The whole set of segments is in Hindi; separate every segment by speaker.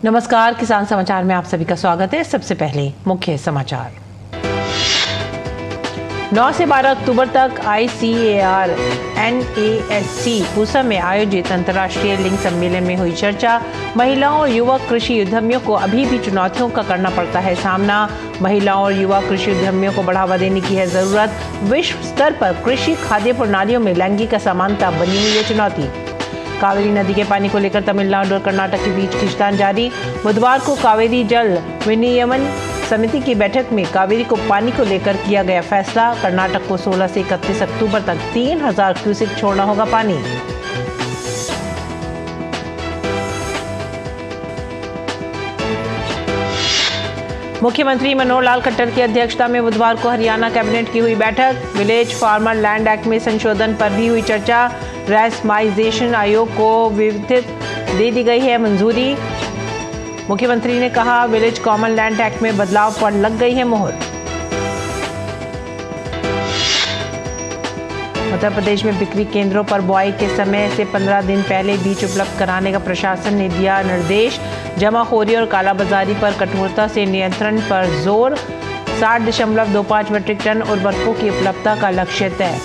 Speaker 1: नमस्कार, किसान समाचार में आप सभी का स्वागत है। सबसे पहले मुख्य समाचार। 9 से 12 अक्टूबर तक ICAR NASC पूसा में आयोजित अंतर्राष्ट्रीय लिंग सम्मेलन में हुई चर्चा। महिलाओं और युवा कृषि उद्यमियों को अभी भी चुनौतियों का करना पड़ता है सामना। महिलाओं और युवा कृषि उद्यमियों को बढ़ावा देने की है जरूरत। विश्व स्तर पर कृषि खाद्य प्रणालियों में लैंगिक असमानता बनी हुई है चुनौती। कावेरी नदी के पानी को लेकर तमिलनाडु और कर्नाटक के बीच खींचतान जारी। बुधवार को कावेरी जल विनियमन समिति की बैठक में कावेरी को पानी को लेकर किया गया फैसला। कर्नाटक को 16 से 31 अक्टूबर तक 3000 क्यूसेक छोड़ना होगा पानी। मुख्यमंत्री मनोहर लाल खट्टर की अध्यक्षता में बुधवार को हरियाणा कैबिनेट की हुई बैठक। विलेज फार्मर लैंड एक्ट में संशोधन पर भी हुई चर्चा। रैसमाइजेशन आयोग को विधित दे दी गई है मंजूरी। मुख्यमंत्री ने कहा, विलेज कॉमन लैंड एक्ट में बदलाव पर लग गई है मोहर। उत्तर प्रदेश में बिक्री केंद्रों पर बुआई के समय से 15 दिन पहले बीज उपलब्ध कराने का प्रशासन ने दिया निर्देश। जमाखोरी और कालाबाजारी पर कठोरता से नियंत्रण पर जोर। 60.25 मीट्रिक टन उर्वरकों की उपलब्धता का लक्ष्य तय।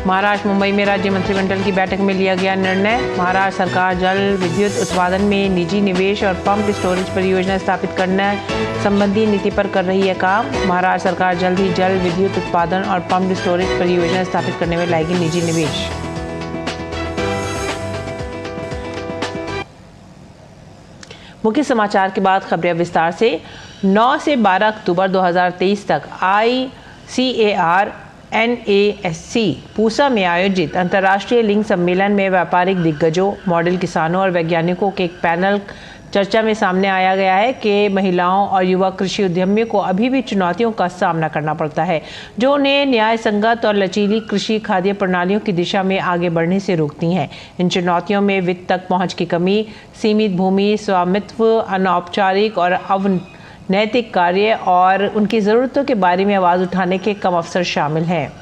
Speaker 1: महाराष्ट्र मुंबई में राज्य मंत्रिमंडल की बैठक में लिया गया निर्णय। महाराष्ट्र सरकार जल विद्युत उत्पादन में निजी निवेश और पंप स्टोरेज परियोजना स्थापित करने संबंधी नीति पर कर रही है काम। महाराष्ट्र सरकार जल्द ही जल विद्युत उत्पादन और पंप स्टोरेज परियोजना स्थापित करने में लाएगी निजी निवेश। मुख्य समाचार के बाद खबरें विस्तार से। 9 से 12 अक्टूबर 2023 तक ICAR NASC पूसा में आयोजित अंतर्राष्ट्रीय लिंग सम्मेलन में व्यापारिक दिग्गजों, मॉडल किसानों और वैज्ञानिकों के एक पैनल चर्चा में सामने आया गया है कि महिलाओं और युवा कृषि उद्यमियों को अभी भी चुनौतियों का सामना करना पड़ता है जो उन्हें न्याय संगत और लचीली कृषि खाद्य प्रणालियों की दिशा में आगे बढ़ने से रोकती हैं। इन चुनौतियों में वित्त तक पहुंच की कमी, सीमित भूमि स्वामित्व, अनौपचारिक और अनैतिक कार्य और उनकी ज़रूरतों के बारे में आवाज़ उठाने के कम अवसर शामिल हैं।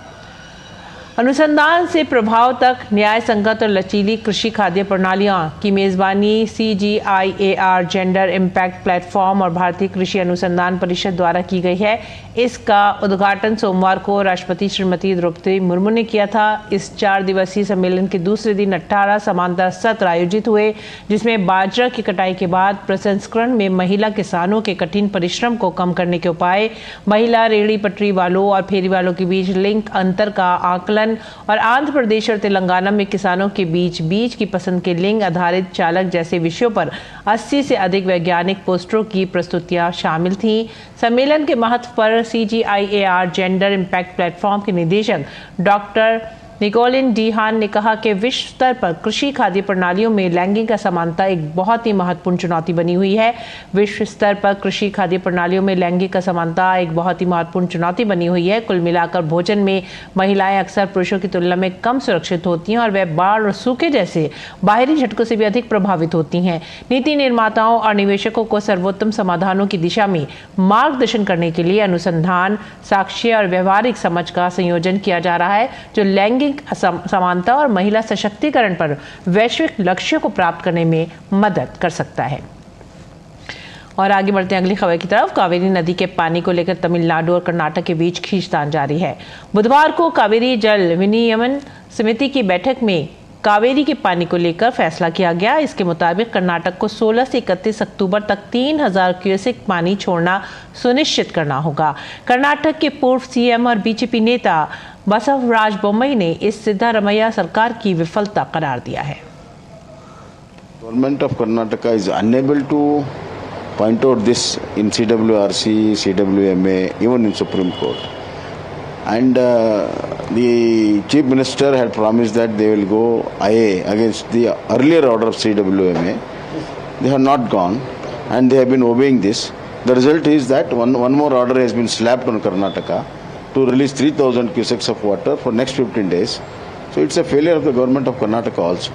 Speaker 1: अनुसंधान से प्रभाव तक न्याय संगत और लचीली कृषि खाद्य प्रणालियां की मेज़बानी CGIAR जेंडर इम्पैक्ट प्लेटफॉर्म और भारतीय कृषि अनुसंधान परिषद द्वारा की गई है। इसका उद्घाटन सोमवार को राष्ट्रपति श्रीमती द्रौपदी मुर्मू ने किया था। इस 4 दिवसीय सम्मेलन के दूसरे दिन 18 समांतर सत्र आयोजित हुए, जिसमें बाजरा की कटाई के बाद प्रसंस्करण में महिला किसानों के कठिन परिश्रम को कम करने के उपाय, महिला रेहड़ी पटरी वालों और फेरी वालों के बीच लिंग अंतर का आकलन और आंध्र प्रदेश और तेलंगाना में किसानों के बीच बीज की पसंद के लिंग आधारित चालक जैसे विषयों पर 80 से अधिक वैज्ञानिक पोस्टरों की प्रस्तुतियां शामिल थीं। सम्मेलन के महत्व पर CGIAR जेंडर इम्पैक्ट प्लेटफॉर्म के निदेशक डॉक्टर निकोलिन डीहान ने कहा कि विश्व स्तर पर कृषि खाद्य प्रणालियों में लैंगिक असमानता एक बहुत ही महत्वपूर्ण चुनौती बनी हुई है। विश्व स्तर पर कृषि खाद्य प्रणालियों में लैंगिक असमानता एक बहुत ही महत्वपूर्ण चुनौती बनी हुई है। कुल मिलाकर भोजन में महिलाएं अक्सर पुरुषों की तुलना में कम सुरक्षित होती हैं और वह बाढ़ और सूखे जैसे बाहरी झटकों से भी अधिक प्रभावित होती हैं। नीति निर्माताओं और निवेशकों को सर्वोत्तम समाधानों की दिशा में मार्गदर्शन करने के लिए अनुसंधान, साक्ष्य और व्यवहारिक समझ का संयोजन किया जा रहा है जो लैंगिक समानता और महिला सशक्तिकरण पर वैश्विक लक्ष्यों को प्राप्त करने में मदद कर सकता है। और आगे बढ़ते हैं अगली खबर की तरफ। कावेरी नदी के पानी को लेकर तमिलनाडु और कर्नाटक के बीच खींचतान जारी है। बुधवार को कावेरी जल विनियमन समिति की बैठक में कावेरी के पानी को लेकर फैसला किया गया। इसके मुताबिक कर्नाटक को 16 से 31 अक्टूबर तक 3000 क्यूसेक पानी छोड़ना सुनिश्चित करना होगा। कर्नाटक के पूर्व CM और BJP नेता बसवराज बोम्मई ने इस सिद्धारमैया सरकार की विफलता करार दिया है।
Speaker 2: Government of Karnataka is unable to point out this in CWRC, CWMA, even in Supreme Court. And the Chief Minister had promised that they will go IA against the earlier order of CWMA. They have not gone and they have been obeying this. The result is that one more order has been slapped on Karnataka to release 3000 cusecs of water for next 15 days. So it's a failure of the government of Karnataka also.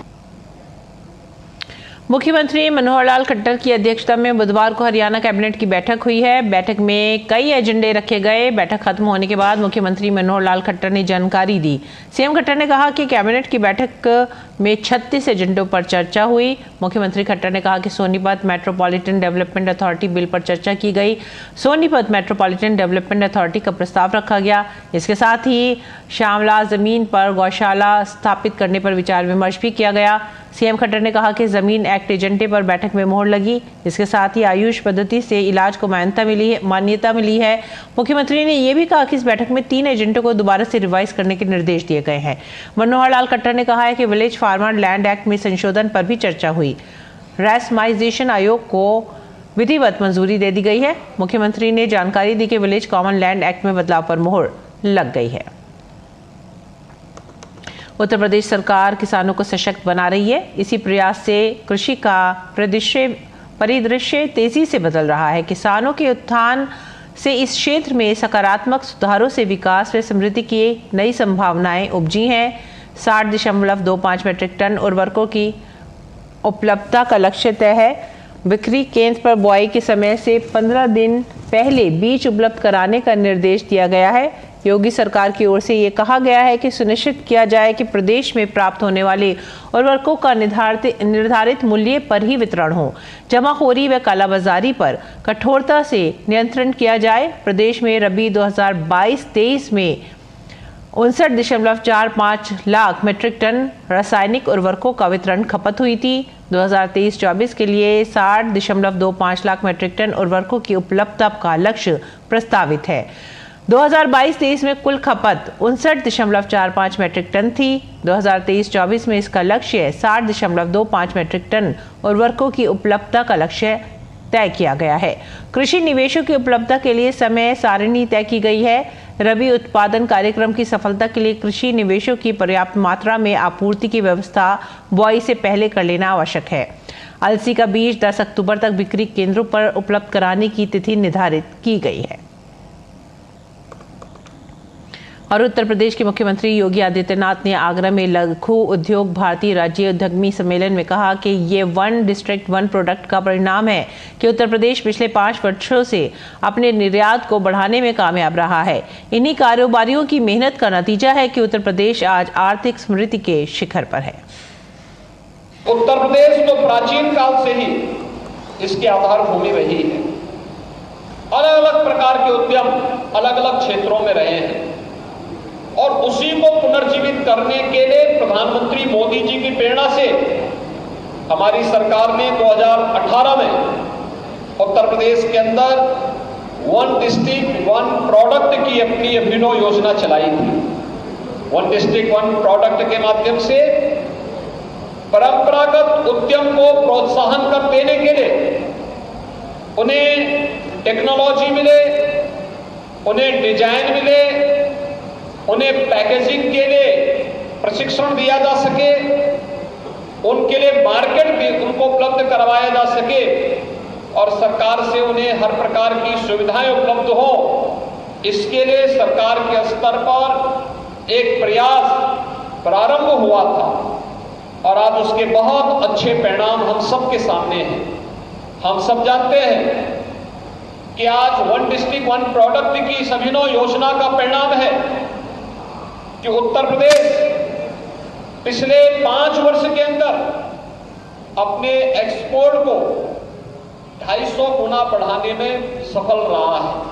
Speaker 1: मुख्यमंत्री मनोहर लाल खट्टर की अध्यक्षता में बुधवार को हरियाणा कैबिनेट की बैठक हुई है। बैठक में कई एजेंडे रखे गए। बैठक खत्म होने के बाद मुख्यमंत्री मनोहर लाल खट्टर ने जानकारी दी। सीएम खट्टर ने कहा कि कैबिनेट की बैठक में 36 एजेंडों पर चर्चा हुई। मुख्यमंत्री खट्टर ने कहा कि Sonipat metropolitan development authority bill पर चर्चा की गई। सोनीपत मेट्रोपॉलिटन डेवलपमेंट अथॉरिटी का प्रस्ताव रखा गया। इसके साथ ही श्यामला जमीन पर गौशाला स्थापित करने पर विचार विमर्श भी किया गया। सीएम खट्टर ने कहा कि जमीन एक्ट एजेंडे पर बैठक में मोहर लगी। इसके साथ ही आयुष पद्धति से इलाज को मान्यता मिली है। मुख्यमंत्री ने यह भी कहा कि इस बैठक में 3 एजेंडों को दोबारा से रिवाइज करने के निर्देश दिए गए हैं। मनोहर लाल खट्टर ने कहा है कि विलेज फार्मर लैंड एक्ट में संशोधन पर भी चर्चा हुई। रैसमाइजेशन आयोग को विधिवत मंजूरी दे दी गई है। मुख्यमंत्री ने जानकारी दी कि विलेज कॉमन लैंड एक्ट में बदलाव पर मोहर लग गई है। उत्तर प्रदेश सरकार किसानों को सशक्त बना रही है। इसी प्रयास से कृषि का परिदृश्य तेजी से बदल रहा है। किसानों के उत्थान से इस क्षेत्र में सकारात्मक सुधारों से विकास व समृद्धि की नई संभावनाएं उपजी हैं। 60.25 मीट्रिक टन उर्वरकों की उपलब्धता का लक्ष्य तय है। बिक्री केंद्र पर बुआई के समय से 15 दिन पहले बीज उपलब्ध कराने का निर्देश दिया गया है। योगी सरकार की ओर से ये कहा गया है कि सुनिश्चित किया जाए कि प्रदेश में प्राप्त होने वाले उर्वरकों का निर्धारित मूल्य पर ही वितरण हो। जमाखोरी व कालाबाजारी पर कठोरता से नियंत्रण किया जाए। प्रदेश में रबी 2022-23 में 59.45 लाख मीट्रिक टन रासायनिक उर्वरकों का वितरण खपत हुई थी। 2023-24 के लिए 60.25 लाख मीट्रिक टन उर्वरकों की उपलब्धता का लक्ष्य प्रस्तावित है। 2022-23 में कुल खपत 59.45 मीट्रिक टन थी। 2023-24 में इसका लक्ष्य 60.25 मीट्रिक टन उर्वरकों की उपलब्धता का लक्ष्य तय किया गया है। कृषि निवेशों की उपलब्धता के लिए समय सारिणी तय की गई है। रबी उत्पादन कार्यक्रम की सफलता के लिए कृषि निवेशों की पर्याप्त मात्रा में आपूर्ति की व्यवस्था बुआई से पहले कर लेना आवश्यक है। अलसी का बीज 10 अक्टूबर तक बिक्री केंद्रों पर उपलब्ध कराने की तिथि निर्धारित की गई है। और उत्तर प्रदेश के मुख्यमंत्री योगी आदित्यनाथ ने आगरा में लघु उद्योग भारतीय राज्य उद्यमी सम्मेलन में कहा कि ये 1 डिस्ट्रिक्ट 1 प्रोडक्ट का परिणाम है कि उत्तर प्रदेश पिछले 5 वर्षों से अपने निर्यात को बढ़ाने में कामयाब रहा है। इन्हीं कारोबारियों की मेहनत का नतीजा है कि उत्तर प्रदेश आज आर्थिक समृद्धि के शिखर पर है।
Speaker 3: उत्तर प्रदेश तो प्राचीन काल से ही इसकी आधार भूमि रही है। अलग अलग प्रकार के उद्यम अलग अलग क्षेत्रों में रहे हैं और उसी को पुनर्जीवित करने के लिए प्रधानमंत्री मोदी जी की प्रेरणा से हमारी सरकार ने 2018 में उत्तर प्रदेश के अंदर 1 डिस्ट्रिक्ट 1 प्रोडक्ट की अपनी अभिनव योजना चलाई थी। 1 डिस्ट्रिक्ट 1 प्रोडक्ट के माध्यम से परंपरागत उद्यम को प्रोत्साहन कर देने के लिए उन्हें टेक्नोलॉजी मिले, उन्हें डिजाइन मिले, उन्हें पैकेजिंग के लिए प्रशिक्षण दिया जा सके, उनके लिए मार्केट भी उनको उपलब्ध करवाया जा सके और सरकार से उन्हें हर प्रकार की सुविधाएं उपलब्ध हो। इसके लिए सरकार के स्तर पर एक प्रयास प्रारंभ हुआ था और आज उसके बहुत अच्छे परिणाम हम सबके सामने हैं। हम सब जानते हैं कि आज 1 डिस्ट्रिक्ट 1 प्रोडक्ट की इस अभिनव योजना का परिणाम है कि उत्तर प्रदेश पिछले 5 वर्ष के अंदर अपने एक्सपोर्ट को 250 गुना बढ़ाने में सफल रहा है।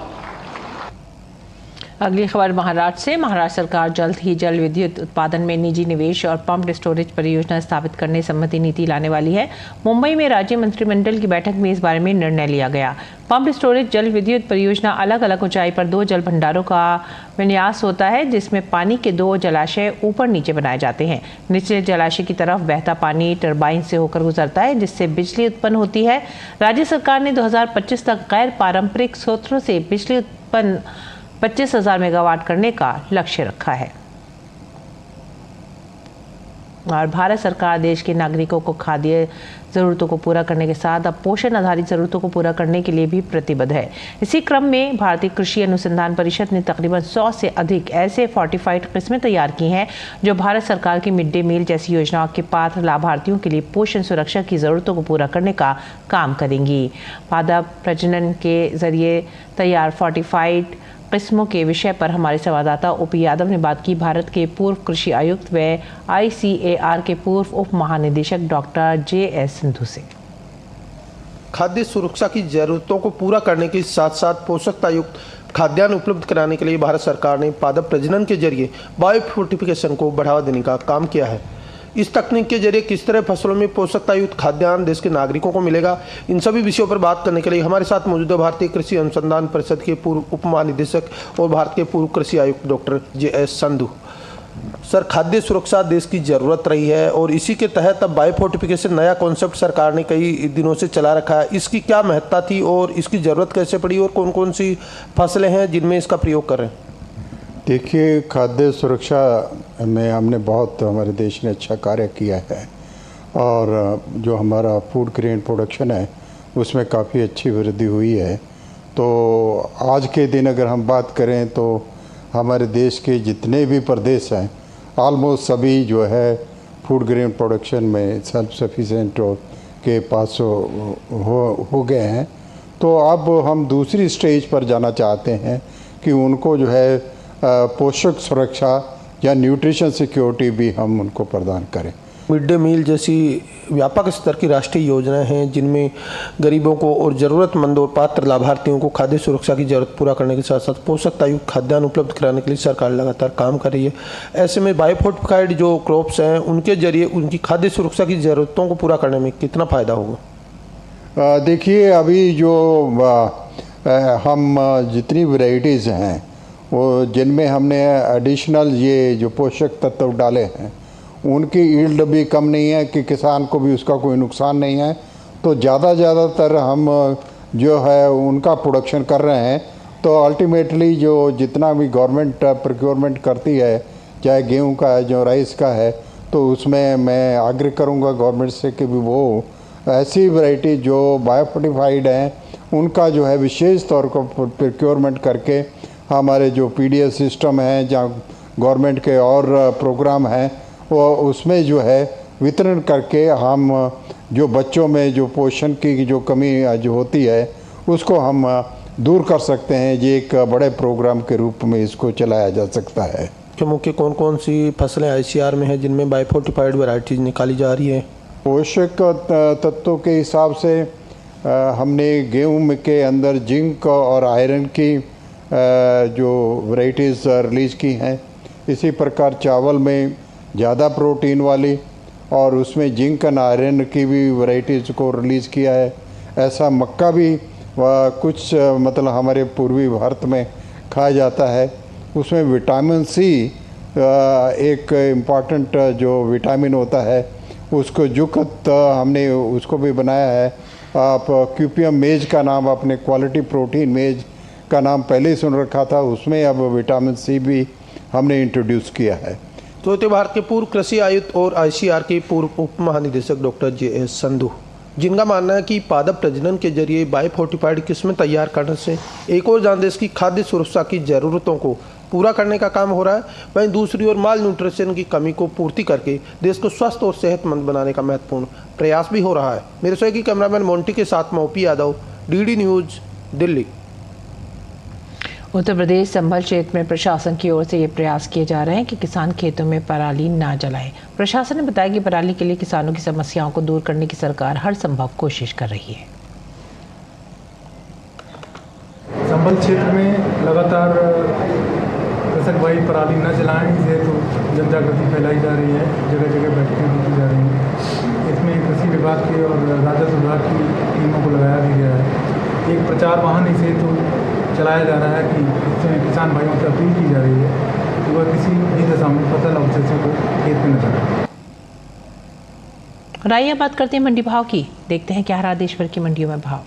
Speaker 1: अगली खबर महाराष्ट्र से। महाराष्ट्र सरकार जल्द ही जल विद्युत उत्पादन में निजी निवेश और पंप स्टोरेज परियोजना स्थापित करने संबंधी नीति लाने वाली है। मुंबई में राज्य मंत्रिमंडल की बैठक में इस बारे में निर्णय लिया गया। पंप स्टोरेज जल विद्युत परियोजना अलग अलग ऊंचाई पर 2 जल भंडारों का विन्यास होता है, जिसमें पानी के 2 जलाशय ऊपर नीचे बनाए जाते हैं। निचले जलाशय की तरफ बहता पानी टरबाइन से होकर गुजरता है, जिससे बिजली उत्पन्न होती है। राज्य सरकार ने 2025 तक गैर पारंपरिक स्रोतों से बिजली उत्पन्न 25,000 मेगावाट करने का लक्ष्य रखा है। और भारत सरकार देश के नागरिकों को खाद्य ज़रूरतों को पूरा करने के साथ अब पोषण आधारित ज़रूरतों को पूरा करने के लिए भी प्रतिबद्ध है। इसी क्रम में भारतीय कृषि अनुसंधान परिषद ने तकरीबन 100 से अधिक ऐसे फोर्टिफाइड किस्में तैयार की हैं जो भारत सरकार की मिड डे मील जैसी योजनाओं के पात्र लाभार्थियों के लिए पोषण सुरक्षा की ज़रूरतों को पूरा करने का काम करेंगी। पादप प्रजनन के जरिए तैयार फोर्टिफाइड किस्मों के विषय पर हमारे संवाददाता ओपी यादव ने बात की भारत के पूर्व कृषि आयुक्त व ICAR के पूर्व उप महानिदेशक डॉक्टर JS संधू से।
Speaker 4: खाद्य सुरक्षा की जरूरतों को पूरा करने के साथ साथ पोषकता युक्त खाद्यान्न उपलब्ध कराने के लिए भारत सरकार ने पादप प्रजनन के जरिए बायोफोर्टिफिकेशन को बढ़ावा देने का काम किया है। इस तकनीक के जरिए किस तरह फसलों में पोषकता युक्त खाद्यान्न देश के नागरिकों को मिलेगा, इन सभी विषयों पर बात करने के लिए हमारे साथ मौजूद है भारतीय कृषि अनुसंधान परिषद के पूर्व उप महानिदेशक और भारत के पूर्व कृषि आयुक्त डॉक्टर JS संधू। सर, खाद्य सुरक्षा देश की ज़रूरत रही है और इसी के तहत अब बायोफोर्टिफिकेशन नया कॉन्सेप्ट सरकार ने कई दिनों से चला रखा है। इसकी क्या महत्ता थी और इसकी ज़रूरत कैसे पड़ी और कौन कौन सी फसलें हैं जिनमें इसका प्रयोग कर रहे हैं?
Speaker 5: देखिए, खाद्य सुरक्षा में हमने बहुत, हमारे देश ने अच्छा कार्य किया है और जो हमारा फूड ग्रेन प्रोडक्शन है उसमें काफ़ी अच्छी वृद्धि हुई है। तो आज के दिन अगर हम बात करें तो हमारे देश के जितने भी प्रदेश हैं ऑलमोस्ट सभी जो है फूड ग्रेन प्रोडक्शन में सेल्फ सफिशिएंट के पास हो गए हैं। तो अब हम दूसरी स्टेज पर जाना चाहते हैं कि उनको जो है पोषक सुरक्षा या न्यूट्रिशन सिक्योरिटी भी हम उनको प्रदान करें।
Speaker 4: मिड डे मील जैसी व्यापक स्तर की राष्ट्रीय योजनाएं हैं जिनमें गरीबों को और ज़रूरतमंद और पात्र लाभार्थियों को खाद्य सुरक्षा की जरूरत पूरा करने के साथ साथ पोषकता युक्त खाद्यान्न उपलब्ध कराने के लिए सरकार लगातार काम कर रही है। ऐसे में बायोफोर्टिफाइड जो क्रॉप्स हैं उनके जरिए उनकी खाद्य सुरक्षा की ज़रूरतों को पूरा करने में कितना फ़ायदा होगा?
Speaker 5: देखिए, अभी जो हम जितनी वैरायटीज़ हैं वो जिनमें हमने एडिशनल ये जो पोषक तत्व डाले हैं उनकी यील्ड भी कम नहीं है कि किसान को भी उसका कोई नुकसान नहीं है। तो ज़्यादातर हम जो है उनका प्रोडक्शन कर रहे हैं। तो अल्टीमेटली जो जितना भी गवर्नमेंट प्रोक्योरमेंट करती है, चाहे गेहूं का है, जो राइस का है, तो उसमें मैं आग्रह करूंगा गवर्नमेंट से कि वो ऐसी वैरायटी जो बायोफोर्टिफाइड हैं उनका जो है विशेष तौर पर प्रोक्योरमेंट करके हमारे जो PDS सिस्टम है, जहाँ गवर्नमेंट के और प्रोग्राम हैं, वो उसमें जो है वितरण करके हम जो बच्चों में जो पोषण की जो कमी जो होती है उसको हम दूर कर सकते हैं। ये एक बड़े प्रोग्राम के रूप में इसको चलाया जा सकता है।
Speaker 4: मुख्य कौन कौन सी फसलें ICAR में हैं जिनमें बायोफोर्टिफाइड वैरायटीज निकाली जा रही हैं?
Speaker 5: पोषक तत्वों के हिसाब से हमने गेहूं के अंदर जिंक और आयरन की जो वैरायटीज़ रिलीज़ की हैं। इसी प्रकार चावल में ज़्यादा प्रोटीन वाली और उसमें जिंक एंड आयरन की भी वैरायटीज़ को रिलीज़ किया है। ऐसा मक्का भी कुछ मतलब हमारे पूर्वी भारत में खाया जाता है। उसमें विटामिन C एक इम्पॉर्टेंट जो विटामिन होता है उसको युक्त हमने उसको भी बनाया है। आप QPM मेज का नाम, अपने क्वालिटी प्रोटीन मेज का नाम पहले ही सुन रखा था, उसमें अब विटामिन C भी हमने इंट्रोड्यूस किया है।
Speaker 4: तो भारत के पूर्व कृषि आयुक्त और ICAR के पूर्व उप महानिदेशक डॉक्टर JS संधू, जिनका मानना है कि पादप प्रजनन के जरिए बायोफोर्टिफाइड किस्में तैयार करने से एक और जहां देश की खाद्य सुरक्षा की ज़रूरतों को पूरा करने का काम हो रहा है, वहीं दूसरी ओर माल न्यूट्रिशन की कमी को पूर्ति करके देश को स्वस्थ और सेहतमंद बनाने का महत्वपूर्ण प्रयास भी हो रहा है। मेरे सहयोगी कैमरामैन मोंटी के साथ मैं OP Yadav, DD news, Delhi.
Speaker 1: Uttar Pradesh Sambhal क्षेत्र में प्रशासन की ओर से ये प्रयास किए जा रहे हैं कि किसान खेतों में पराली ना जलाएं। प्रशासन ने बताया कि पराली के लिए किसानों की समस्याओं को दूर करने की सरकार हर संभव कोशिश कर रही है।
Speaker 6: संभल क्षेत्र में लगातार कृषक भाई पराली न जलाएं, इसे तो जन जागृति फैलाई जा रही है, जगह जगह बैठकें की जा रही हैं। इसमें कृषि विभाग के और राजस्व विभाग की टीमों को लगाया भी गया है। एक प्रचार वाहन इसे तो चलाया जा रहा है कि इसमें किसान भाइयों से अपील की जा रही है कि वह किसी भी दशा में फसल अवशेषों को खेत में न जलाएं।
Speaker 1: और आइए बात करते हैं मंडी भाव की। देखते हैं क्या रहा देश भर की मंडियों में भाव।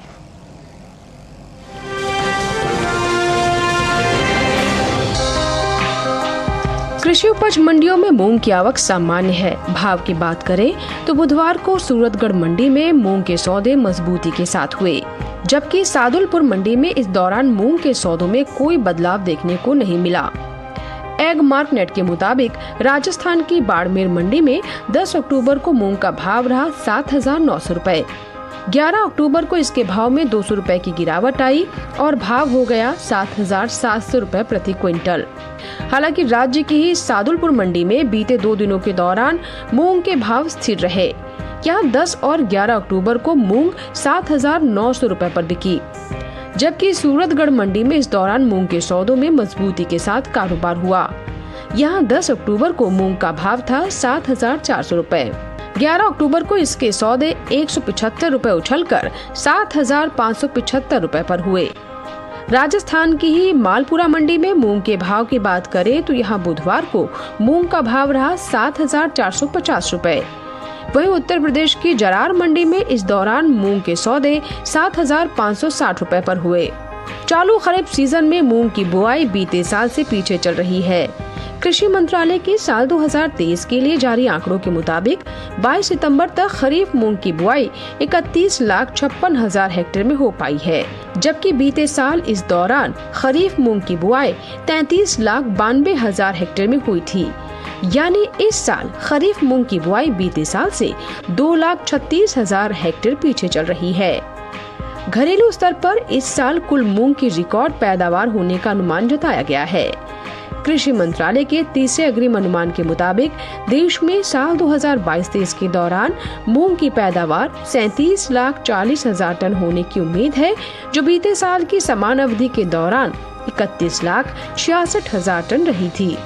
Speaker 7: कृषि उपज मंडियों में मूंग की आवक सामान्य है। भाव की बात करें तो बुधवार को सूरतगढ़ मंडी में मूंग के सौदे मजबूती के साथ हुए, जबकि सादुलपुर मंडी में इस दौरान मूंग के सौदों में कोई बदलाव देखने को नहीं मिला। एग मार्क नेट के मुताबिक राजस्थान की बाड़मेर मंडी में 10 अक्टूबर को मूंग का भाव रहा 7,900 रुपए। 11 अक्टूबर को इसके भाव में 200 रुपए की गिरावट आई और भाव हो गया 7,700 रुपए प्रति क्विंटल। हालांकि राज्य की ही सादुलपुर मंडी में बीते 2 दिनों के दौरान मूंग के भाव स्थिर रहे। यहाँ 10 और 11 अक्टूबर को मूंग 7,900 रुपए पर बिकी, जबकि सूरतगढ़ मंडी में इस दौरान मूंग के सौदों में मजबूती के साथ कारोबार हुआ। यहाँ 10 अक्टूबर को मूंग का भाव था 7,400 रुपए। 11 अक्टूबर को इसके सौदे 175 रुपए उछलकर 7,575 रुपए पर हुए। राजस्थान की ही मालपुरा मंडी में मूंग के भाव की बात करें तो यहाँ बुधवार को मूंग का भाव रहा 7,450 रुपए। वहीं उत्तर प्रदेश की जरार मंडी में इस दौरान मूंग के सौदे 7,560 रुपए पर हुए। चालू खरीफ सीजन में मूंग की बुआई बीते साल से पीछे चल रही है। कृषि मंत्रालय के साल 2023 के लिए जारी आंकड़ों के मुताबिक 22 सितंबर तक खरीफ मूंग की बुआई 31,56,000 हेक्टेयर में हो पाई है, जबकि बीते साल इस दौरान खरीफ मूंग की बुआई 33,92,000 हेक्टेयर में हुई थी। यानी इस साल खरीफ मूंग की बुआई बीते साल से 2,36,000 हेक्टेयर पीछे चल रही है। घरेलू स्तर पर इस साल कुल मूंग की रिकॉर्ड पैदावार होने का अनुमान जताया गया है। कृषि मंत्रालय के तीसरे अग्रिम अनुमान के मुताबिक देश में साल 2022-23 के दौरान मूंग की पैदावार 37,40,000 टन होने की उम्मीद है, जो बीते साल की समान अवधि के दौरान 31,66,000 टन रही थी।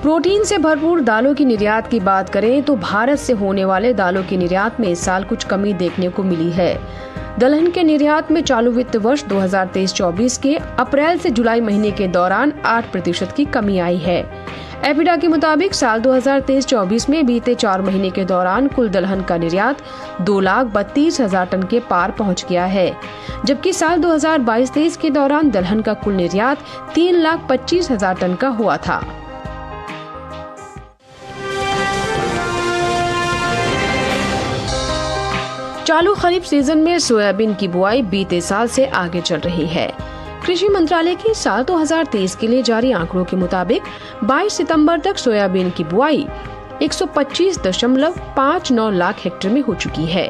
Speaker 7: प्रोटीन से भरपूर दालों की निर्यात की बात करें तो भारत से होने वाले दालों की निर्यात में इस साल कुछ कमी देखने को मिली है। दलहन के निर्यात में चालू वित्त वर्ष 2023-24 के अप्रैल से जुलाई महीने के दौरान 8% की कमी आई है। एपिडा के मुताबिक साल 2023-24 में बीते 4 महीने के दौरान कुल दलहन का निर्यात 2,32,000 टन के पार पहुंच गया है, जबकि साल 2022-23 के दौरान दलहन का कुल निर्यात 3,25,000 टन का हुआ था। चालू खरीफ सीजन में सोयाबीन की बुआई बीते साल से आगे चल रही है। कृषि मंत्रालय की साल 2023 के लिए जारी आंकड़ों के मुताबिक 22 सितंबर तक सोयाबीन की बुआई 125.59 लाख हेक्टेयर में हो चुकी है,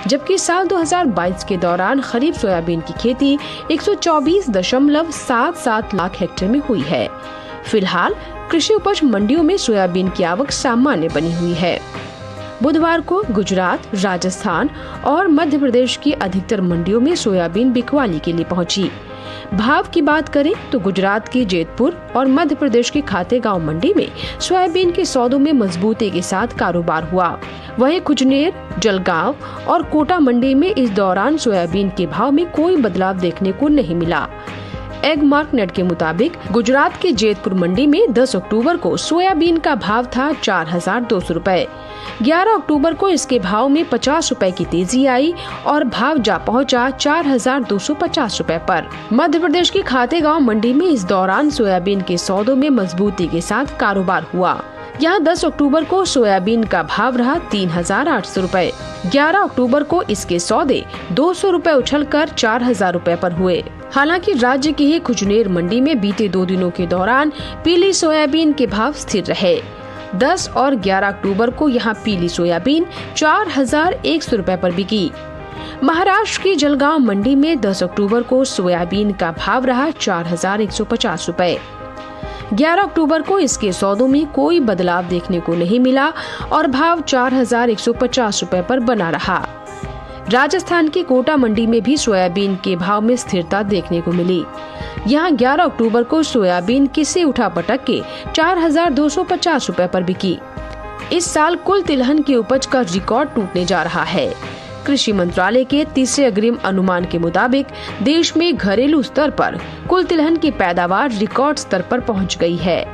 Speaker 7: जबकि साल 2022 के दौरान खरीफ सोयाबीन की खेती 124.77 लाख हेक्टेयर में हुई है। फिलहाल कृषि उपज मंडियों में सोयाबीन की आवक सामान्य बनी हुई है। बुधवार को गुजरात, राजस्थान और मध्य प्रदेश की अधिकतर मंडियों में सोयाबीन बिकवाली के लिए पहुंची। भाव की बात करें तो गुजरात की जेतपुर और मध्य प्रदेश की खातेगांव मंडी में सोयाबीन के सौदों में मजबूती के साथ कारोबार हुआ। वहीं खुजनेर, जलगांव और कोटा मंडी में इस दौरान सोयाबीन के भाव में कोई बदलाव देखने को नहीं मिला। एग मार्क नेट के मुताबिक गुजरात के जेतपुर मंडी में 10 अक्टूबर को सोयाबीन का भाव था 4,200 रुपए। 11 अक्टूबर को इसके भाव में 50 रुपए की तेजी आई और भाव जा पहुंचा 4,250 रुपए पर। मध्य प्रदेश की खातेगांव मंडी में इस दौरान सोयाबीन के सौदों में मजबूती के साथ कारोबार हुआ। यहाँ 10 अक्टूबर को सोयाबीन का भाव रहा 3,800 रुपए। 11 अक्टूबर को इसके सौदे 200 रुपए उछलकर 4,000 रुपए पर हुए। हालांकि राज्य की ही खुजनेर मंडी में बीते 2 दिनों के दौरान पीली सोयाबीन के भाव स्थिर रहे। 10 और 11 अक्टूबर को यहाँ पीली सोयाबीन 4,100 रुपए पर बिकी। महाराष्ट्र की जलगांव मंडी में 10 अक्टूबर को सोयाबीन का भाव रहा 4,150 रुपए। 11 अक्टूबर को इसके सौदों में कोई बदलाव देखने को नहीं मिला और भाव 4,150 रुपए पर बना रहा। राजस्थान की कोटा मंडी में भी सोयाबीन के भाव में स्थिरता देखने को मिली। यहाँ 11 अक्टूबर को सोयाबीन किसी उठापटक के 4,250 रुपए पर बिकी। इस साल कुल तिलहन की उपज का रिकॉर्ड टूटने जा रहा है। कृषि मंत्रालय के तीसरे अग्रिम अनुमान के मुताबिक देश में घरेलू स्तर पर कुल तिलहन की पैदावार रिकॉर्ड स्तर पर पहुंच गई है।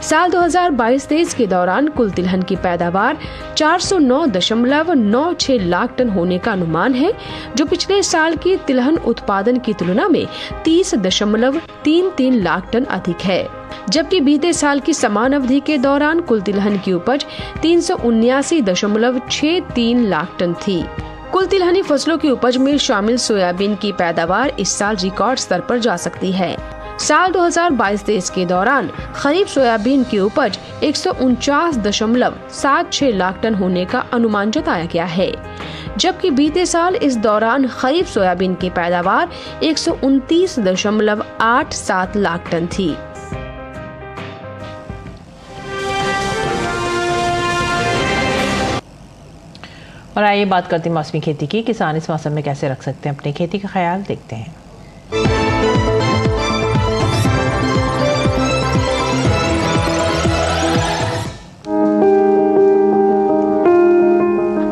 Speaker 7: साल 2022-23 के दौरान कुल तिलहन की पैदावार 409.96 लाख टन होने का अनुमान है, जो पिछले साल की तिलहन उत्पादन की तुलना में 30.33 लाख टन अधिक है। जबकि बीते साल की समान अवधि के दौरान कुल तिलहन की उपज 379.63 लाख टन थी। कुल तिलहनी फसलों की उपज में शामिल सोयाबीन की पैदावार इस साल रिकॉर्ड स्तर पर जा सकती है। साल 2022-23 के दौरान खरीफ सोयाबीन की उपज 149.76 लाख टन होने का अनुमान जताया गया है, जबकि बीते साल इस दौरान खरीफ सोयाबीन की पैदावार 129.87 लाख टन थी।
Speaker 1: और आइए बात करते हैं मौसमी खेती की। किसान इस मौसम में कैसे रख सकते हैं अपनी खेती का ख्याल, देखते हैं।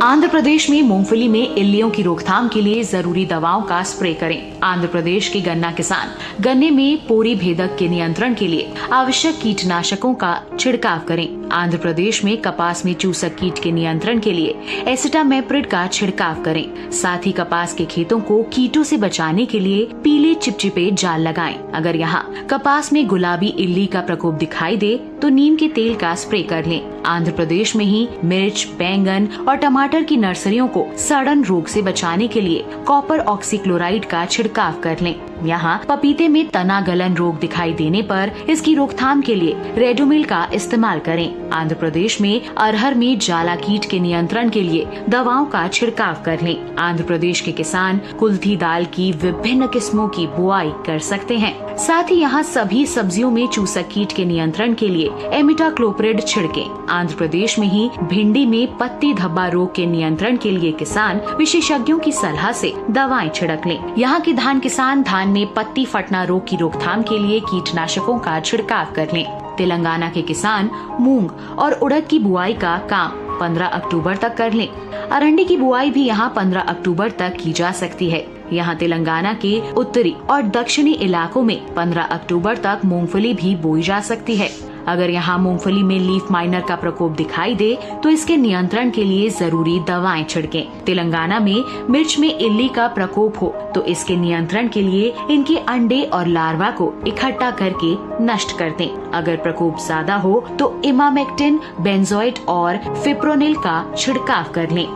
Speaker 8: आंध्र प्रदेश में मूंगफली में इल्लियों की रोकथाम के लिए जरूरी दवाओं का स्प्रे करें। आंध्र प्रदेश के गन्ना किसान गन्ने में पोरी भेदक के नियंत्रण के लिए आवश्यक कीटनाशकों का छिड़काव करें। आंध्र प्रदेश में कपास में चूसक कीट के नियंत्रण के लिए एसिटामेप्रिड का छिड़काव करें। साथ ही कपास के खेतों को कीटों से बचाने के लिए पीले चिपचिपे जाल लगाएं। अगर यहाँ कपास में गुलाबी इल्ली का प्रकोप दिखाई दे तो नीम के तेल का स्प्रे कर लें। आंध्र प्रदेश में ही मिर्च, बैंगन और टमाटर की नर्सरियों को सड़न रोग से बचाने के लिए कॉपर ऑक्सीक्लोराइड का छिड़काव कर लें। यहाँ पपीते में तना गलन रोग दिखाई देने पर इसकी रोकथाम के लिए रेडोमिल का इस्तेमाल करें। आंध्र प्रदेश में अरहर में जाला कीट के नियंत्रण के लिए दवाओं का छिड़काव कर लें। आंध्र प्रदेश के किसान कुल्थी दाल की विभिन्न किस्मों की बुआई कर सकते हैं। साथ ही यहाँ सभी सब्जियों में चूसक कीट के नियंत्रण के लिए एमिटाक्लोप्रिड छिड़कें। आंध्र प्रदेश में ही भिंडी में पत्ती धब्बा रोग के नियंत्रण के लिए किसान विशेषज्ञों की सलाह से दवाएं छिड़क लें। यहाँ के धान किसान धान में पत्ती फटना रोग की रोकथाम के लिए कीटनाशकों का छिड़काव कर लें। तेलंगाना के किसान मूंग और उड़द की बुआई का काम 15 अक्टूबर तक कर लें। अरंडी की बुआई भी यहाँ 15 अक्टूबर तक की जा सकती है। यहाँ तेलंगाना के उत्तरी और दक्षिणी इलाकों में 15 अक्टूबर तक मूंगफली भी बोई जा सकती है। अगर यहाँ मूंगफली में लीफ माइनर का प्रकोप दिखाई दे तो इसके नियंत्रण के लिए जरूरी दवाएं छिड़कें। तेलंगाना में मिर्च में इल्ली का प्रकोप हो तो इसके नियंत्रण के लिए इनके अंडे और लार्वा को इकट्ठा करके नष्ट कर दें। अगर प्रकोप ज्यादा हो तो इमामेक्टिन, बेंजोएट और फिप्रोनिल का छिड़काव कर लें।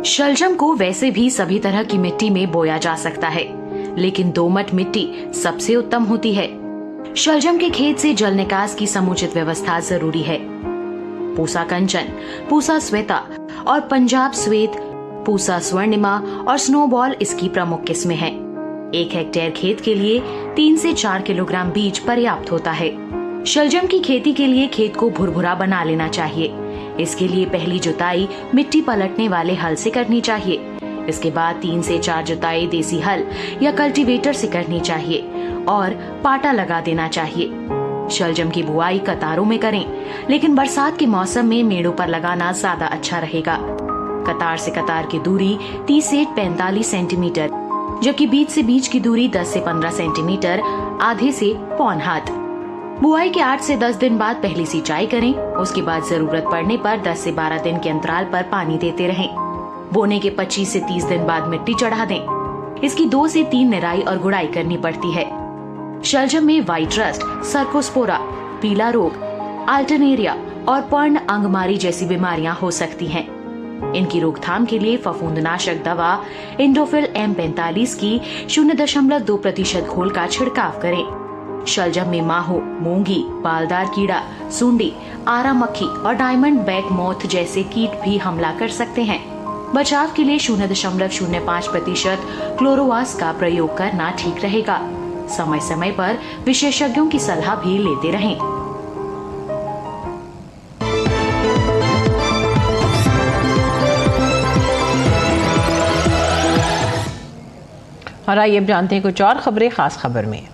Speaker 8: शलजम को वैसे भी सभी तरह की मिट्टी में बोया जा सकता है, लेकिन दोमट मिट्टी सबसे उत्तम होती है। शलजम के खेत से जल निकास की समुचित व्यवस्था जरूरी है। पूसा कंचन, पूसा श्वेता और पंजाब श्वेत, पूसा स्वर्णिमा और स्नोबॉल इसकी प्रमुख किस्में हैं। 1 हेक्टेयर खेत के लिए 3 से 4 किलोग्राम बीज पर्याप्त होता है। शलजम की खेती के लिए खेत को भुरभुरा बना लेना चाहिए। इसके लिए पहली जुताई मिट्टी पलटने वाले हल से करनी चाहिए। इसके बाद 3 से 4 जुताई देसी हल या कल्टीवेटर से करनी चाहिए और पाटा लगा देना चाहिए। शलजम की बुआई कतारों में करें, लेकिन बरसात के मौसम में मेड़ों पर लगाना ज्यादा अच्छा रहेगा। कतार से कतार की दूरी 30 से 45 सेंटीमीटर, जबकि बीज से बीज की दूरी 10 से 15 सेंटीमीटर, आधे से पौन हाथ। बुआई के 8 से 10 दिन बाद पहली सिंचाई करें। उसके बाद जरूरत पड़ने पर 10 से 12 दिन के अंतराल पर पानी देते रहें। बोने के 25 से 30 दिन बाद मिट्टी चढ़ा दें। इसकी 2 से 3 निराई और गुड़ाई करनी पड़ती है। शलजम में व्हाइट रस्ट, सर्कोस्पोरा, पीला रोग, अल्टरनेरिया और पर्ण अंगमारी जैसी बीमारियां हो सकती हैं। इनकी रोकथाम के लिए फफूंदनाशक दवा इंडोफिल M45 की 0.2% घोल का छिड़काव करें। शलजम में माहो, मूंगी, बालदार कीड़ा, सुंडी, आरा मक्खी और डायमंड बैक मोथ जैसे कीट भी हमला कर सकते हैं। बचाव के लिए 0.05% क्लोरोवास का प्रयोग करना ठीक रहेगा। समय समय पर विशेषज्ञों की सलाह भी लेते रहें।
Speaker 1: और आइए अब जानते हैं कुछ और खबरें खास खबर में।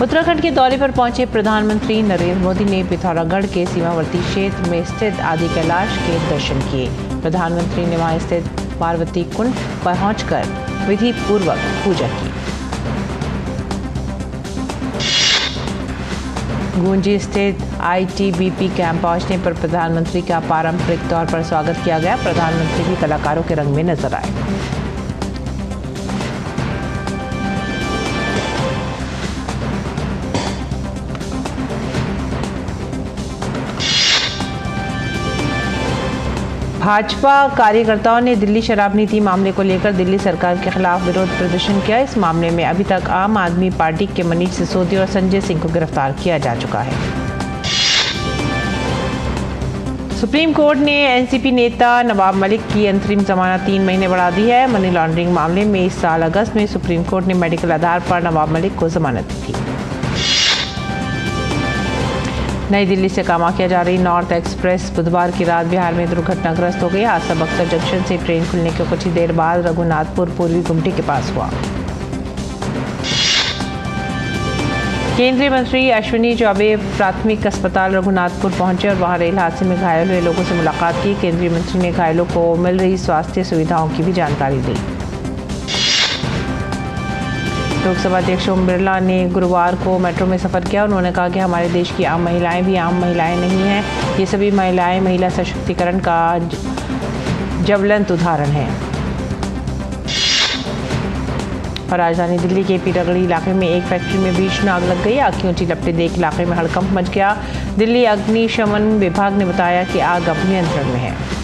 Speaker 1: उत्तराखंड के दौरे पर पहुंचे प्रधानमंत्री नरेंद्र मोदी ने पिथौरागढ़ के सीमावर्ती क्षेत्र में स्थित आदि कैलाश के दर्शन किए। प्रधानमंत्री ने वहां स्थित पार्वती कुंड पहुंचकर विधि पूर्वक पूजा की। गूंजी स्थित ITBP कैंप पहुंचने पर प्रधानमंत्री का पारंपरिक तौर पर स्वागत किया गया। प्रधानमंत्री भी कलाकारों के रंग में नजर आए। भाजपा कार्यकर्ताओं ने दिल्ली शराब नीति मामले को लेकर दिल्ली सरकार के खिलाफ विरोध प्रदर्शन किया। इस मामले में अभी तक आम आदमी पार्टी के मनीष सिसोदिया और संजय सिंह को गिरफ्तार किया जा चुका है। सुप्रीम कोर्ट ने एनसीपी नेता नवाब मलिक की अंतरिम जमानत 3 महीने बढ़ा दी है। मनी लॉन्ड्रिंग मामले में इस साल अगस्त में सुप्रीम कोर्ट ने मेडिकल आधार पर नवाब मलिक को जमानत दी थी। नई दिल्ली से कामाख्या जा रही नॉर्थ एक्सप्रेस बुधवार की रात बिहार में दुर्घटनाग्रस्त हो गई। हादसा बक्सर जंक्शन से ट्रेन खुलने के कुछ ही देर बाद रघुनाथपुर पूर्वी गुमटी के पास हुआ। केंद्रीय मंत्री अश्विनी चौबे प्राथमिक अस्पताल रघुनाथपुर पहुंचे और वहां रेल हादसे में घायल हुए लोगों से मुलाकात की। केंद्रीय मंत्री ने घायलों को मिल रही स्वास्थ्य सुविधाओं की भी जानकारी दी। लोकसभा अध्यक्ष ओम बिरला ने गुरुवार को मेट्रो में सफर किया। उन्होंने कहा कि हमारे देश की आम महिलाएं भी आम महिलाएं नहीं हैं। ये सभी महिलाएं महिला सशक्तिकरण का ज्वलंत उदाहरण हैं। और राजधानी दिल्ली के पीरागढ़ी इलाके में एक फैक्ट्री में भीषण आग लग गई। आग की ऊंची लपटें देख इलाके में हड़कंप मच गया। दिल्ली अग्निशमन विभाग ने बताया कि आग अब नियंत्रण में है।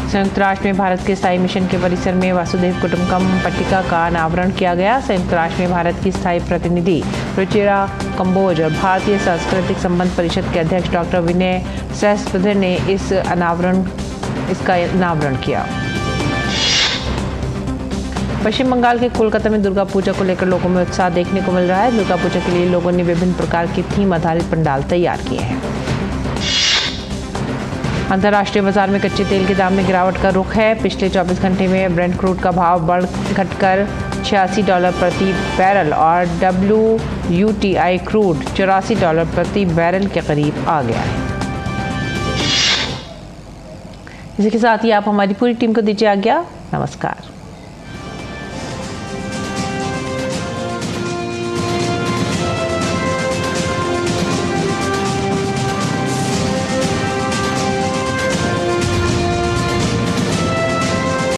Speaker 1: संयुक्त राष्ट्र में भारत के स्थायी मिशन के परिसर में वासुदेव कुटुंबकम पट्टिका का अनावरण किया गया। संयुक्त राष्ट्र में भारत की स्थायी प्रतिनिधि रुचिरा कंबोज और भारतीय सांस्कृतिक संबंध परिषद के अध्यक्ष डॉक्टर विनय सहस्त्रबुद्धे ने इसका अनावरण किया। पश्चिम बंगाल के कोलकाता में दुर्गा पूजा को लेकर लोगों में उत्साह देखने को मिल रहा है। दुर्गा पूजा के लिए लोगों ने विभिन्न प्रकार के थीम आधारित पंडाल तैयार किए हैं। अंतर्राष्ट्रीय बाजार में कच्चे तेल के दाम में गिरावट का रुख है। पिछले 24 घंटे में ब्रेंट क्रूड का भाव घटकर $86 प्रति बैरल और WTI क्रूड $84 प्रति बैरल के करीब आ गया है। इसी के साथ ही आप हमारी पूरी टीम को दीजिए आज्ञा। नमस्कार।